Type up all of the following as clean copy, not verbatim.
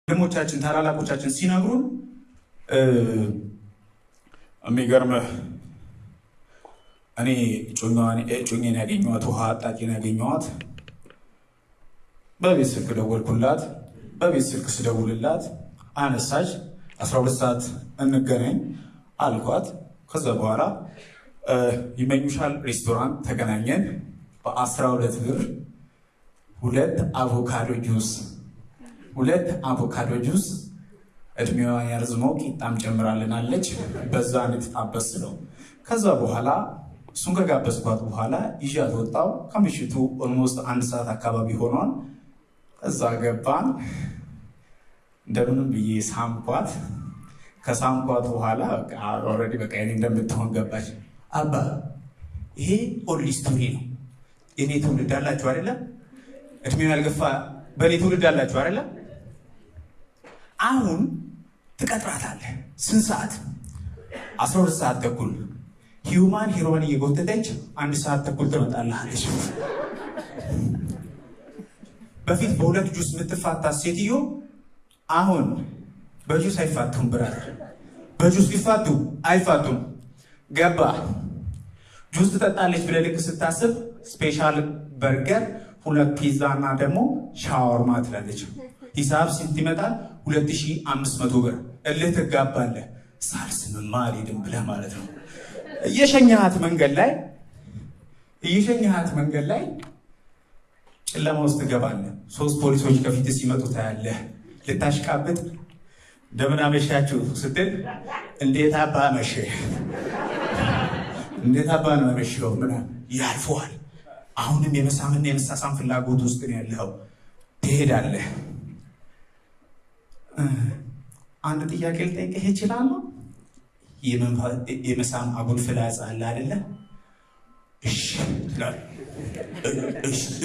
ደሞቻችን ታላላቆቻችን ሲነግሩን የሚገርምህ እኔ ጮኛን ያገኘኋት ውሃ አጣቂን ያገኘኋት በቤት ስልክ ደወልኩላት። በቤት ስልክ ስደውልላት አነሳች። 12 ሰዓት እንገናኝ አልኳት። ከዛ በኋላ ይመኙሻል ሬስቶራንት ተገናኘን። በ12 ብር 2 አቮካዶ ጁስ እድሜዋ ያርዝመው ቂጣም ጨምራልናለች። በዛ እንድትጣበስ ነው። ከዛ በኋላ እሱን ከጋበዝኳት በኋላ ይዣት ወጣው። ከምሽቱ ኦልሞስት 1 ሰዓት አካባቢ ሆኗል። እዛ ገባን። እንደምንም ብዬ ሳምኳት። ከሳምኳት በኋላ ኦልሬዲ በቃ እኔ እንደምትሆን ገባች። አባ ይሄ ኦንሊ ስቶሪ ነው። የኔ ትውልድ አላችሁ አይደለ? እድሜው ያልገፋ በኔ ትውልድ አላችሁ አይደለ? አሁን ትቀጥራታለህ። ስንት ሰዓት? 12 ሰዓት ተኩል ሂሮን እየጎተተች 1 ሰዓት ተኩል ትመጣልሃለች። በፊት በ2 ጁስ የምትፋታት ሴትዮ አሁን በጁስ አይፋቱም። ብራር በጁስ ቢፋቱ አይፋቱም። ገባ? ጁስ ትጠጣለች ብለህ ልክ ስታስብ ስፔሻል በርገር 2 ፒዛ እና ደግሞ ሻወርማ ትላለች። ሂሳብ ስንት ይመጣል? 2500 ብር። እልህ ትጋባለህ። ሳልስምማ አልሄድም ብለህ ማለት ነው። እየሸኘሃት መንገድ ላይ ጨለማ ውስጥ ትገባለህ። 3 ፖሊሶች ከፊት ሲመጡ ታያለህ። ልታሽቃብጥ እንደምን አመሻችሁ ስትል እንዴት አባ መሸህ፣ እንዴት አባ ነው መሸው ምናምን ያልፈዋል። አሁንም የመሳምና የመሳሳም ፍላጎት ውስጥ ነው ያለው። ትሄዳለህ። አንድ ጥያቄ ልጠይቅህ እችላለሁ? የመሳም አጉል ፍላጻ አለ አይደለ?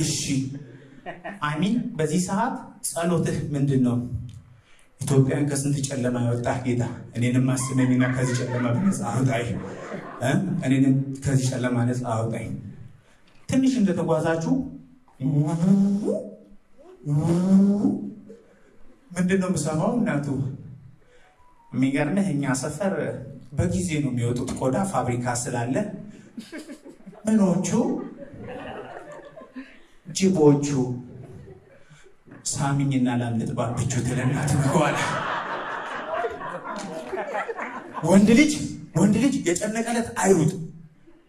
እሺ አሚን። በዚህ ሰዓት ጸሎትህ ምንድን ነው? ኢትዮጵያን ከስንት ጨለማ ያወጣህ ጌታ እኔንም አስበኝና ከዚህ ጨለማ ነፃ አውጣኝ፣ እኔንም ከዚህ ጨለማ ነፃ አውጣኝ። ትንሽ እንደተጓዛችሁ ምንድን ነው የምሰማው? እናቱ የሚገርምህ እኛ ሰፈር በጊዜ ነው የሚወጡት ቆዳ ፋብሪካ ስላለ ምኖቹ ጅቦቹ ሳሚኝና ላምልጥ ባብቹ ትለናት በኋላ ወንድ ልጅ የጨነቀለት አይሩጥ